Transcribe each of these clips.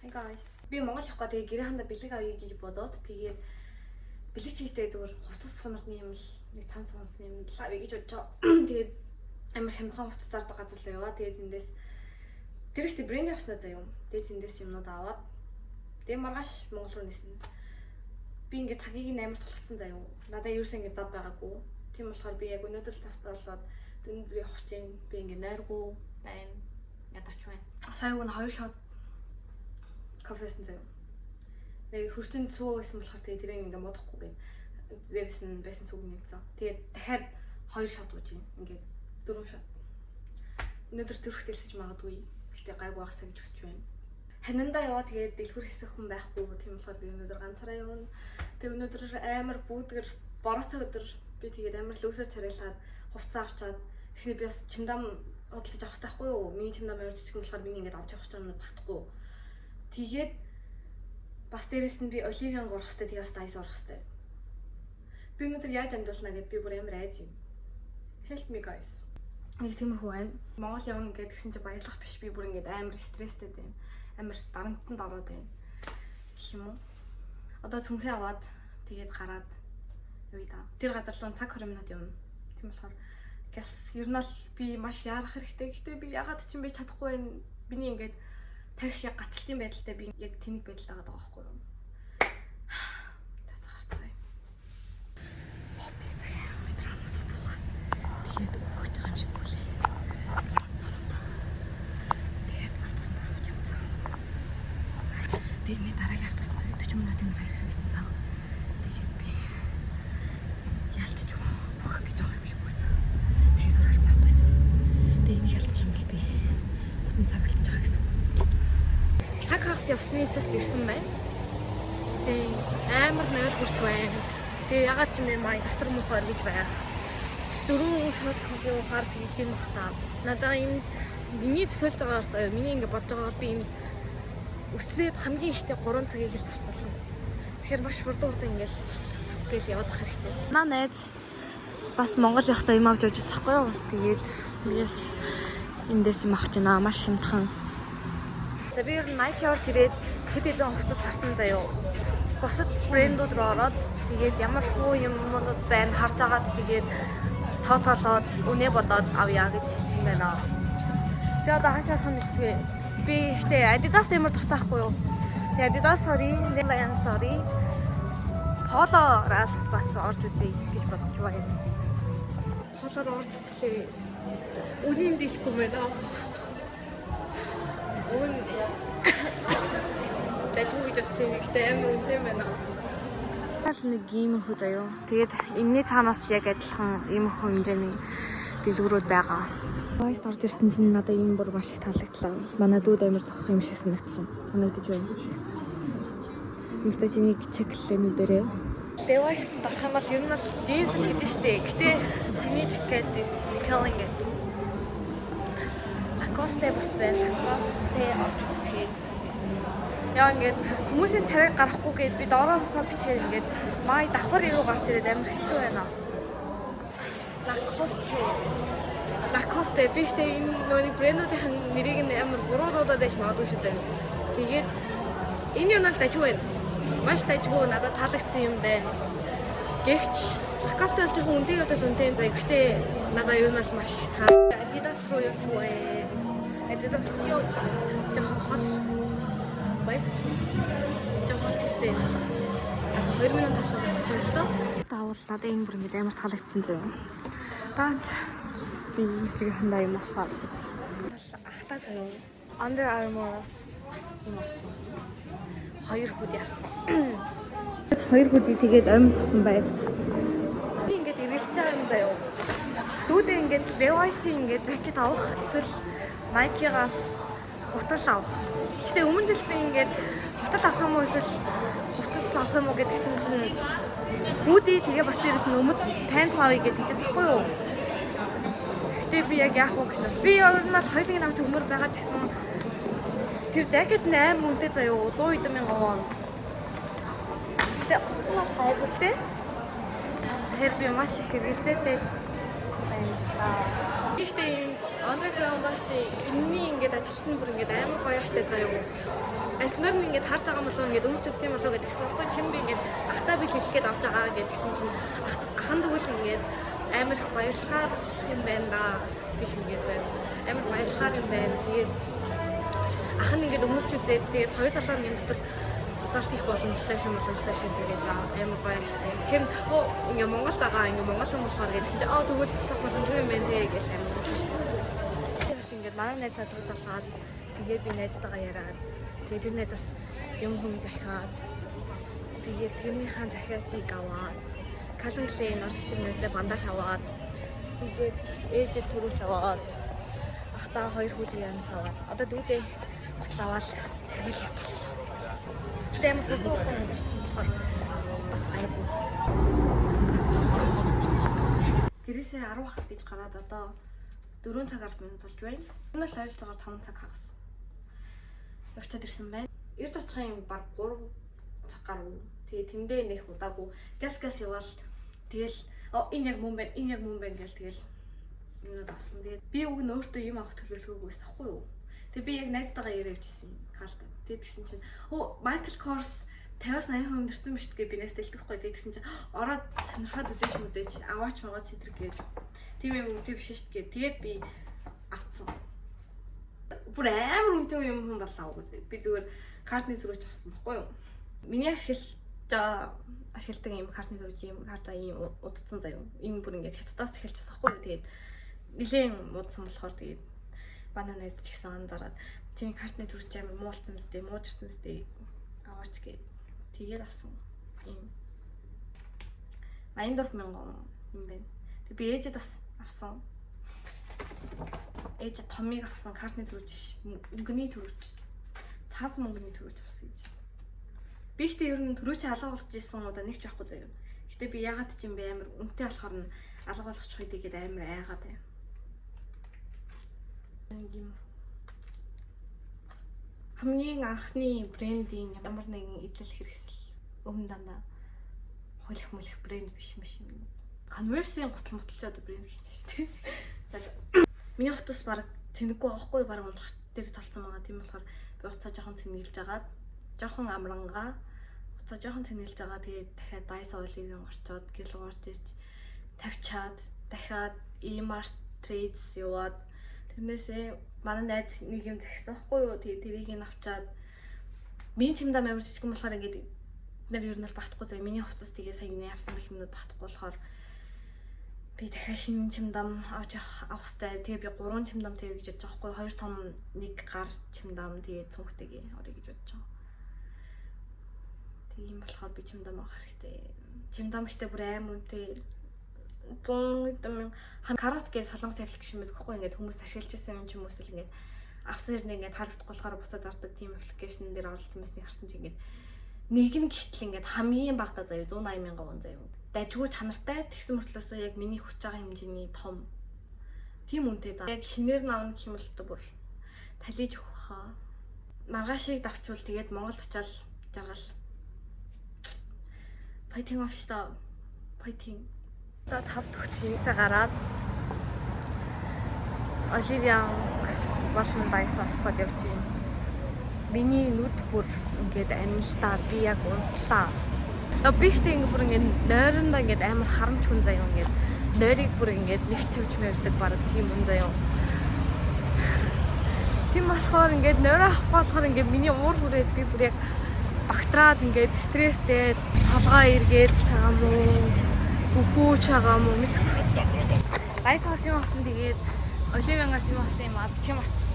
Hey guys. Би Монгол явах гэдэг гэрээхэндээ бэлэг авъя гэж бодоод тэгээд бэлэг чийтэй зүгээр хувцас сунарны юм л нэг цамц цамцны юм л авъя гэж бодож. Тэгээд амар хямдхан хувцас зардаг газар руу яваа. Тэгээд тэндээс тэр ихтэй брэнд явснаа заяа. Тэгээд тэндээс юмнууд аваад тэгээд маргааш Монгол руу нисэн. Би ингээд цагийг амар тулгацсан заяа. Надаа ерөөсөө ингээд зав байгаагүй. Тийм болохоор би яг өнөөдөр завтаа болоод өнөөдөр явах чинь би ингээд нойргүй байна. Ядарч байна. Сая өгн 2 шот кофесэн заяа. Нэг хөрчөнд цуу байсан болохоор тэгээ тэрийг ингээ модохгүй гэн. Дээрээс нь байсан цуг нэгцэн. Тэгээд дахиад 2 шот ууж юм. Ингээ 4 шот. Өнөөдөр төрөхтэлсэж магадгүй. Гэхдээ гайгүй байхсаа гэж хүсэж байна. Ханандаа яваа тэгээд дэлгүр хэсэх хүн байхгүй. Тийм болохоор би өнөөдөр ганцаараа явна. Тэгээд өнөөдөр амар бүүдгэр бороотой өдөр би тэгээд амар лүүсээр царайлаад хувцас авчаад тэгснэ би бас чимдам бодлож авах хэрэгтэй байхгүй юу? Миний чимдам амар жижиг болохоор миний ингээд авч явах чамд багтахгүй. Тэгээд бас дээрэс нь би оливьян гурах хэрэгтэй, тэгээд бас дайс урах хэрэгтэй. Би өнөөдөр яаж амжуулна гэдээ би бүр амар айж юм. Help me guys. Нэг тиймэрхүү байна. Монгол явна гэдгсэн чи баярлах биш, би бүр ингээд амар стресстэй байна. Амар дарамтанд ороод байна. Гэх юм уу? Одоо цүнхээ аваад тэгээд гараад юу даа. Тэр газар руу цаг 20 минут явна. Тийм болохоор гэс ер нь бол би маш яарах хэрэгтэй. Гэхдээ би ягаад ч юм бэ чадахгүй байна. Биний ингээд тарих яг гацалтын байдалтай би яг тэнэг байдалтай байгаа байхгүй юу? Татгаартай. Би сая метроноос буугаад тэгээд өгч байгаа юм шиг үлээ. Тэгээд автобуснаас сууж явцсан. Тэгээд нэг дараагийн автобусанд 40 минутын дараа ирсэн цаа. Тэгээд би яалтч бүх гэж байгаа юм шиг байсан. Тэгээд зураар байхгүйсэн. Тэгээд энийг ялтчих юм бол би бүтэн цаг алдчих байгаа гэсэн. Цаг хагас явсны эцэст ирсэн байна. Тэгээ амар нойр хүрч байна. Тэгээ ягаад ч юм бэ маа дотор мохоор гэж байх. 4 шот кофе уухаар тэгээд юм бах та. Надаа энд миний төсөөлж байгаагаар миний ингэ бодож байгаагаар би энд өсрээд хамгийн ихтэй 3 цагийг л зарцуулсан. Тэгэхээр маш хурдан ингээл гээл явах хэрэгтэй. Наа найз бас Монгол явахдаа юм авч явж байгаа байхгүй юу? Тэгээд бигээс эндээс юм авч байна. Маш хямдхан. За би ер нь Nike орж ирээд хэд хэдэн хувцас харсан заяа. Босод брэндүүд рүү ороод тэгээд ямар хуу юмнууд байна харж агаад тэгээд тооцоолоод үнэ бодоод авъя гэж шийдсэн байна. Тэгээд одоо хаашаа хань нэгтгээ. Би ихтэй Adidas ямар дуртайхгүй юу? Тэгээд Adidas sorry, Lions sorry. Polo Ralph бас орж үзье гэж бодож байна. Polo орж үзлээ. Үнийн дийлэхгүй байна. Өн тэтгэж утсан ихтэй амар үнэтэй байна. Тал нэг иймэрхүү заяа. Тэгээд энэний цаанаас яг адилхан иймэрхүү хэмжээний дэлгүүрүүд байгаа. Вайс орж ирсэн чинь надад ийм бүр маш их таалагдлаа. Манай дүүд амар зохих юм шиг санагдсан. Санагдаж байна. Мөртөө чиний чеклээ мэдэрээ. Device дарах юм бол ер нь бол джинс л гэдэг штэ. Гэтэ саний жакет is killing it. Lacoste бас байна. Lacoste орж үзтгий. Яа ингээд хүмүүсийн царайг гарахгүй гээд би доороосоо бичээд ингээд май давхар ирүү гарч ирээд амар хэцүү байна. Lacoste биштэй энэ нөгөө брэндүүдийн нэрийг нь амар буруудуудад дэш магадгүй шүү дээ. Тэгээд энэ юм бол дажгүй байна. Маш дажгүй надад таалагдсан юм байна. Гэвч Lacoste л жоохон үнэтэй бодол үнэтэй заяа. Гэхдээ надад ер нь бол маш их таа. Adidas руу явж байна. Adidas юу жоохон хол бай. Жоохон чигтэй. 2 минут тасгаж чинь л доо. Таавал надад энэ бүр ингэ амар таалагдсан заяа. Таанч би нэг хандаа юм авсаар. Ахтаа заяа. Under Armour-аас юм авсан. 2 худ явсан. 2 худий тэгээд амин авсан байл. Би ингээд эргэлзэж байгаа юм заяа. Дүүдээ ингээд Levi's-ийн ингээд жакет авах эсвэл Nike-гаас гутал авах. Гэтэ өмнө жил би ингээд гутал авах юм уу эсвэл хувцас авах юм уу гэдгсэн чинь хүүдий тэгээ бас дээрэс нь өмд пант авъя гэж хэлсэн байхгүй юу? Гэтэ би яг яах вэ гэж би ер нь бол хоёулыг нь авч өмөр байгаа ч гэсэн тэр жакет нь аим үнэтэй заяа 100,000 вон. Гэтэ хайгуултэй. Тэр би маш их эргэлзээтэй байна. Гэхдээ Мандраг байгаа штэ энэний ингээд ажилт нь бүр ингээд амар гоё штэ заяа. Ажлаар нь ингээд харж байгаа болов ингээд өмч үтсэн болов гэдэг гэсэн байхгүй хэн би ингээд ахтаа би хэлэх гээд авч байгаа гэдгсэн чинь ахан тэгвэл ингээд амар их баярлахаар юм байна да гэх мэт амар баярлахаар юм байна. Тэгээд ах нь ингээд өмч үзээд тэгээд хоёр талаар ингээд дотор залт их боломжтой шин тэгээд за амар гоё штэ. Тэгэхээр ингээд Монголд байгаа ингээд монгол хүмүүс болохоор гэдгсэн чинь тэгвэл босох боломжгүй юм байна те гэж амар гоё штэ. Тэгээд ингээд манай найз надад залгаад тэгээд би найзтайгаа яриад тэгээд тэр найз бас юм хүм захиад тэгээд тэрнийхээ захиасыг аваад калунлын орч тэрнээсээ бандаж аваад тэгээд ээжэд төрүүлж аваад ахтаа хоёр хүүтэй юмс аваад одоо дүүдээ батлавал тэгээд явлаа. Тэгээд амар хурдан болсон болохоор бас гайгүй. Гэрээсээ 10 хагас гэж гараад одоо 4 цагаар минут болж байна. Энэ л ойролцоогоор 5 цаг хагас явцад ирсэн байна. Ирж очихын баг 3 цаг гаруй. Тэгээ тэндээ нэх удаагүй газ явал тэгэл энэ яг мөн байна гэл тэгэл юмуд авсан. Тэгээд би уг нь өөртөө юм авах төлөвлөгөөгүй байсан хгүй юу. Тэгээд би яг найзтайгаа яриа явжсэн калта. Тэгээд тэгсэн чинь Michael Kors 50-80% нэрсэн биш тэгээ би нэстэй хэлтэхгүй. Тэгээд тэгсэн чинь ороод сонирхоод үзээч мүзээч аваач магаа цэдрэг гэж. Тийм юм үнэтэй биш шүү дээ. Тэгээд би авцсан. Бүр амар үнэтэй юм хүн болоо үгүй. Би зүгээр картны зураг авсан баггүй юу. Миний ашигладаг юм картны зураг юм карта ийм удцсан заяа. Ийм бүр ингээд хятадаас эхэлчихсэн баггүй юу. Тэгээд нилийн удсан болохоор тэгээд бана найз ч гэсэн анзаараад чиний картны зураг амар муулсан мэт муужирсан мэт аваач гээд тэгээд авсан. Ийм 84 мянган юм байна. Тэг би ээжэд бас авсан. Ээж томыг авсан картны төрөж мөнгөний төрөж цаас мөнгөний төрөж авсан гэж. Би ихтэй ер нь төрөөч алга болж исэн удаа нэг ч байхгүй заяа. Гэтэ би ягаад ч юм бэ амар үнэтэй болохоор нь алга болгочих үед игээд амар айгаад байна. Хамгийн анхны брендинг ямар нэгэн идэл хэрэгсэл өмнө дандаа холих молих брэнд биш юм. Converse-ийн гутал мотолч одоо брэнд хийж байна тийм. Миний утас баг тэнэггүй аахгүй баг унтрах дээр толцсон байгаа. Тийм болохоор би уцаа жоохон цэнгэлж агаад жоохон амрангаа уцаа жоохон цэнгэлж байгаа. Тэгээд дахиад Dice Olive-ийн орчоод гэрэл уурж ирж тавьчаад дахиад E-Mart Trades яваад тэрнээсээ манай найз нэг юм захисан байхгүй юу. Тэгээд тэрийг нь авчаад миний чимдаа амар жижиг юм болохоор ингээд нэр ер нь л багтахгүй заяа. Миний хувцас тэгээ саяны авсан бэлмнүүд багтахгүй болохоор би дахиад шинэ чимдам авч авах хэрэгтэй. Тэгээ би 3 чимдам тэгээ гэж бодож байгаа хгүй. 2 том нэг гар чимдам тэгээ цүнхтэйгээ орё гэж бодож байгаа. Тэгээ юм болохоор би чимдам авах хэрэгтэй. Чимдам ихтэй бүр аим үнэтэй 100 карат гэж солонгос аппликейшн байдаг хгүй. Ингээд хүмүүс ашиглаж байсан юм ч юм уус л ингээд авсан хэрнээ ингээд таалагдахгүй болохоор буцаа зардаг тийм аппликейшн дээр оролцсон байсныг харсан чинь ингээд нэг нь гítэл ингээд хамгийн багтаа заяа 180 мянган вон заяа. Дажгүй чанартай тэгсэн мөртлөөсөө яг миний хүсэж байгаа хэмжээний том тийм үнэтэй заа. Яг шинээр навна гэх юм бол та бүр талиж өгөх хаа. Маргаашийг давчвал тэгээд Монголд очиад жаргал. Fighting авчта. Fighting. Одоо 5 төгчнээсээ гараад Оливиан болон Dice авах гээд явж байна. Миний нүд бүр ингээд анилтаа би яг унтлаа. Би ихтэй ингээд бүр ингээд нойрондоо ингээд амар харамч хүн заяа ингээд нойрыг бүр ингээд нэг тавьж мявдаг баг тийм хүн заяа. Тийм болохоор ингээд нойроо авахгүй болохоор ингээд миний уур хүрээд би бүр яг багтраад ингээд стресстэй толгой эргээд чагаа мó үгүй чагаа мó мэдгүй. Dice юм авсан тэгээд Оливиангаас юм авсан юм аа би чим орчиж.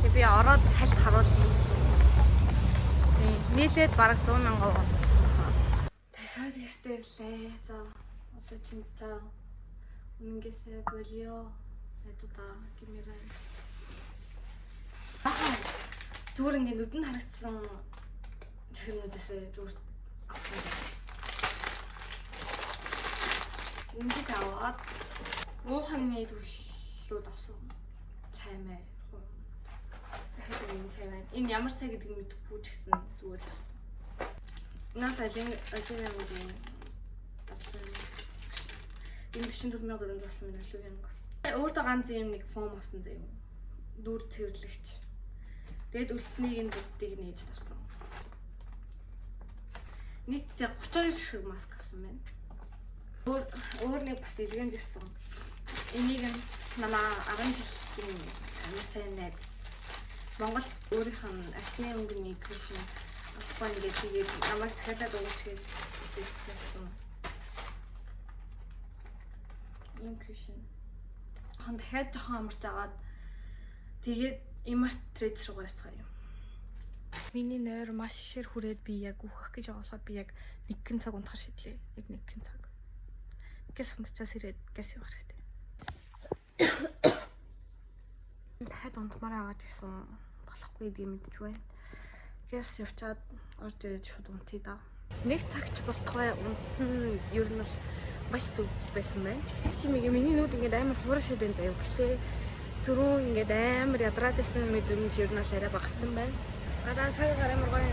Тэгээд би ороод хальт харуулсан. Нийлээд бараг 100 мянган вон болсон. Дахиад иртэрлээ. За одоо чинь үнэнгээсээ болио. Эдуда гимэрэн. Зүгээр ингээд нүд нь харагдсан зэрэгнүүдээсээ зүгээр авсан. Ингээд аваад ууханы төлөвлөлүүд авсан. Цаймаа. Энэ ямар цай гэдэг нь мэдэхгүй ч гэсэн зүгээр л авсан. Наас ажин юм. Энэ 44400 болсон мэн Оливианг. Өөртөө ганц юм нэг фом авсан заяа. Дүүр цэвэрлэгч. Тэгэд үлдснийг нь бүгдийг нээж тавсан. Нийтдээ 32 ширхэг маск авсан байна. Өөр нэг бас илгэн ирсэн. Энийг нь манай 10 жилийн амар сайн найз. Монгол өөрийнх нь арсны өнгөний крэшн авахгүй ингээд тэгээд намайг захиалаад өгч гэсэн. Ийм крэшн. Хан дахиад жоохон амарч агаад тэгээд имарт трейдер руу явцгаа юм. Миний нойр маш ихээр хүрээд би яг үхэх гэж байгаа болохоор би яг 1 цаг унтахаар шийдлээ. Яг 1 цаг. Гэс унтчихаас ирээд гэс явах хэрэгтэй. Дахиад унтмаар аваад гэсэн болохгүй гэдэг мэдэж байна. Гэс явчаад орж ирээд шууд унтъя да. 1 цагч болтгой унтсан ер нь бол маш зүг байсан байна. Чимээ миний нүд ингээд амар хуурай шидээн заяа. Гэхдээ түрүү ингээд амар ядраад байсан мэдрэмж ер нь бол арай багассан байна. Гадаа цаг амар гоё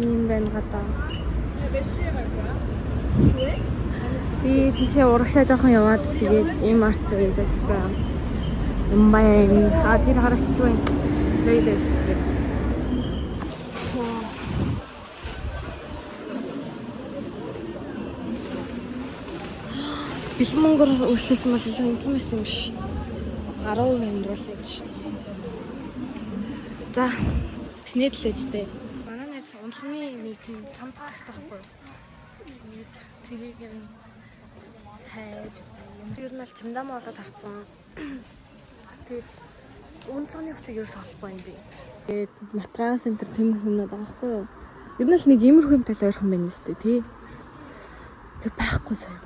юм байна гадаа. Би тийшээ урагшаа жоохон яваад тэгээд ийм арт хийдээс байна. Юм байна. Тэр харагдчих байна. Лейдерс гэх. Бэлмонгор өршлөөсөн бол илүү юм байсан юм биш. 10% амьдрал байж шин. За, тэнэдлээдтэй. Манай найз унлагны нэг тийм цамц тагсаахгүй. Тэгээд тэрийг юм хайд. Ер нь л чимдам болоод харцсан. Тэгээд унлагны хөтөг ерөөс олохгүй юм би. Тэгээд матрас центр тэм хүмүүд байгаа байхгүй юу? Ер нь л нэг иймэрхүү юм тал ойрхон байна шүү дээ, тий. Тэг байхгүй сая.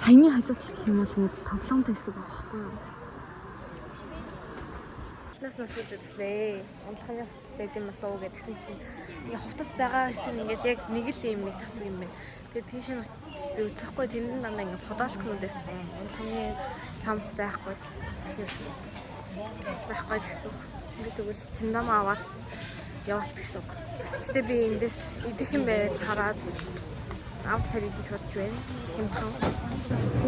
Саяны хажуудлах гэх юм бол нэг тоглоомтой хэсэг байгаа байхгүй юу? Нас үзлээ. Унлагны хувцас байд юм болов уу гэдгсэн чинь ингээ хувцас байгаа хэсэг ингээл яг нэг л юм нэг тасаг юм байна. Тэгээд тийш нь би үзэхгүй тэнд дандаа ингээ фотошкнууд байсан. Унлагны цамц байхгүйс. Тэгэхээр байхгүй л гэсэн. Ингээ тэгвэл чимдам аваад явалт гэсэн үг. Гэтэ би эндээс идэх юм байвал хараад авч харъя гэж бодож байна. Хэмтхан.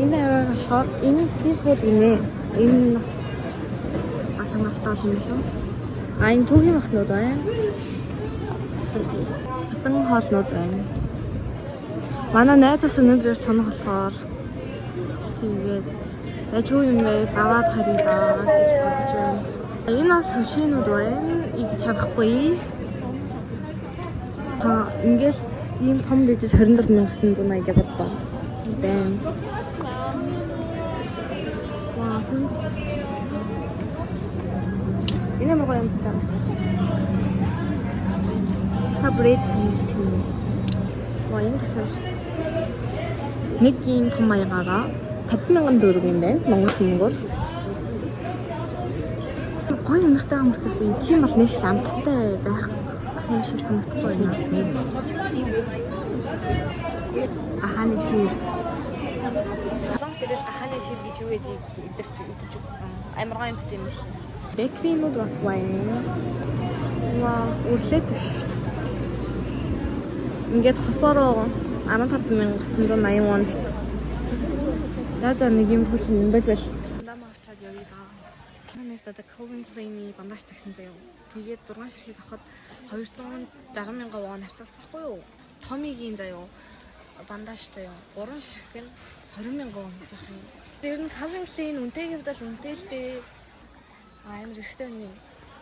Энэ аваад болохоор энэ фуд гинэ. Энэ нас асангалтаа юм шүү. А энэ түүхийн махнууд байна. Асан хоолнууд байна. Манай найзаас өнөөдөр чонох болохоор тэгээд ажгүй юм байл аваад харъя даа гэж бодож байна. Энэ нас сушинууд байна. Идэж чадахгүй. Ингээл ийм том бижис 24980 бодлоо. Бэм. Ваа, энэ мого юм таа. Таблет чинь. Ваа, энэ дахиад нэг ийм том маягаараа 50,000 төгрөг юм байна. Монгол мөнгөөр. Гоё юмтай хамаарчсан. Тийм бол нэг амттай байх юм шиг санагдахгүй байна. Гаханы шир. Солонгос дээрээс гаханы шир гэж юу гэдгийг идэрч идэж үзсэн. Амар гоё юмтай юм шиг. Бэквинууд бас байна. Вау, үрлээд биш. Ингээд хосороо 15,980 вон. Дада нэг юм хөл юм байл. Нам авчаад явъя да. Манайс дада Calvin Klein-ий бандаж тагсан заяа. Тэгээд 6 ширхэг авахад 260,000 вон авцаасахгүй юу? Томигийн заяа бандаж заяа. 3 ширхэг нь 20,000 вон гэж ах юм. Тэр нь Calvin Klein үнэтэй хэвдэл үнэтэй л дээ. Амар ихтэй үний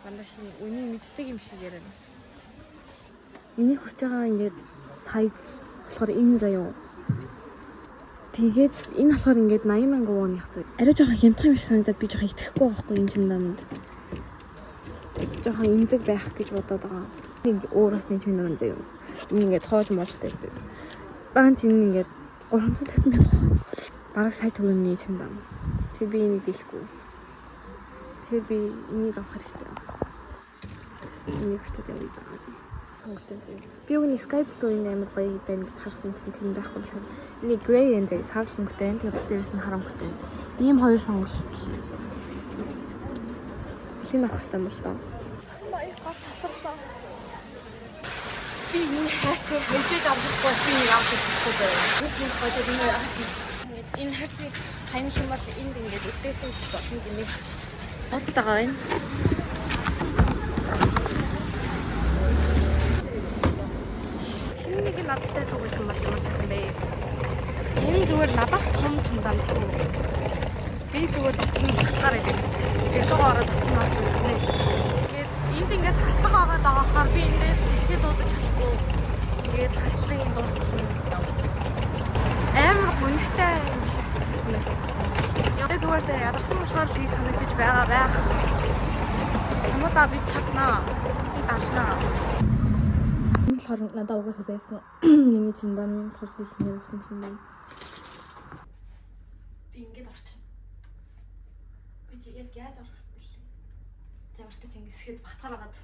бандаж үний мэддэг юм шиг яриа бас. Миний хүрч байгаа ингээд сайз болохоор энэ заяа. Тэгээд энэ болохоор ингээд 80,000 вон явцгаа. Арай жоохон хямдхан юм шиг санагдаад би жоохон итгэхгүй байхгүй энэ чимдамд. Жоохон имзэг байх гэж бодоод байгаа. Нэг өөрөөс нэг чимдам заяа. Энэ ингээд тоож моожтай заяа. Даанч энэ ингээд 350,000. Бараг сая төгрөгийн чимдам. Тэг би энийг дийлэхгүй. Тэг би энийг авах хэрэгтэй байна. Энийг хөтөд явъя даа. Сонголтын заяа. Би өгний Sky Blue-ийн амар гоё байна гэж харсан чинь тийм байхгүй шүү. Энийг Grey энэ заяа сарлан хөтэй. Тэгээд бас дээрээс нь харанхтай. Ийм хоёр сонголт. Хин авах хэрэгтэй юм бол таа. Маяг тасарлаа. Би энэ хайрцаг хэмжээж авахгүй би нэг авах хэрэгтэй байна. Бид нэг гоё юм яах вэ? Энэ харцыг хаймх юм бол энд ингээд өдөөсөн ч болно гинэ. Бодлоо байна. Нэг надтай суусан бол ямар сайхан бэ? Энэ зүгээр надаас том чимдам тохио. Би зүгээр дотор нь батгаар байдаг юм. Гэлгоо ороод дотор нь орж ирсэн. Тэгээд энд ингээд харчлага ороод байгаахаар би эндээс тэгсээ дуудаж болохгүй. Тэгээд харчлагын дуустал нь амар гонхтой юм шиг санагдав. Яг зүгээр тэ ядарсан болохоор л санагдаж байгаа байх. Хамаа би чаднаа. Би далнаа. болохоор надад угаасаа байсан. Миний чимдам сурсан нэрсэн чимдам. Би ингэж орчин. Би яаж орох вэ? Замартаж ингэсгээд батгаар агаад.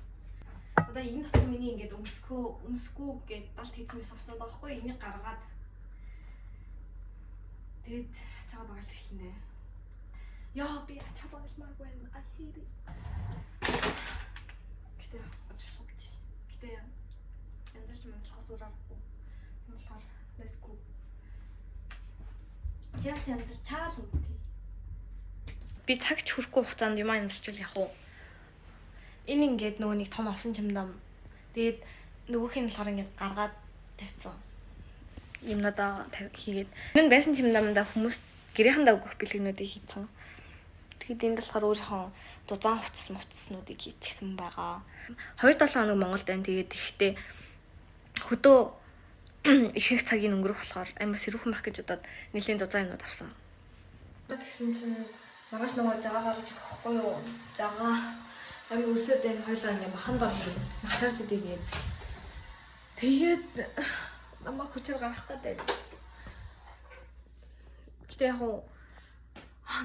Одоо энэ дотор миний ингэж өмсгөө гээд далд хийцмээс авснаа байхгүй энийг гаргаад тэгэд ачаа багаж эхэлнэ. Яа би ачаа багажмааргүй байна. I hate it. Гэтэ очсон гэж. Гэтэ янзч мэдлэхээс ураагүй. Болохоор let's go. Яс янз чаал үнтэй. Би цагч хүрэхгүй хугацаанд юм янзчул яах вэ? Энэ ингээд нөгөө нэг том авсан чимдам. Тэгээд нөгөөх нь болохоор ингээд гаргаад тавьсан. Юм надаа хийгээд. Энэ байсан чимдамдаа хүмүүс гэрээхэндээ өгөх бэлгэнүүдийг хийцэн. Тэгэхэд энд болохоор өөрийнхөө дузаан хувцснуудыг хийчихсэн байгаа. 2-7 хоног Монголд байна. Тэгээд ихтэй хөдөө их цагийн өнгөрөх болохоор амар сэрүүхэн байх гэж бодоод нэлийн дузаан юмнууд авсан. Тэгсэн чинь маргааш нөгөө жагаа гаргаж өгөхгүй юу? Жагаа амар өсөд энэ хоёлаа ингээ маханд орно. Махшаарч идэгээд. Тэгээд намайг хүчээр гаргах гэдэг. Гэтэ яг уу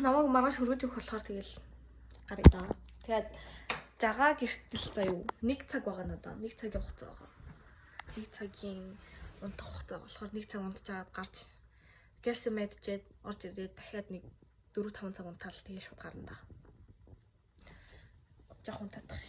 намайг маргааш хөргөж өгөх болохоор тэгэл гарыг даа. Тэгээд жагаа гэртэл заяа 1 цаг байгаа надаа. 1 цагийн хугацаа байгаа. 1 цагийн унтах хугацаа болохоор 1 цаг унтчихад гарч гээс мэдчихэд орж ирээд дахиад нэг 4-5 цаг унтаал тэгээ шууд гарна да. Жохон татах.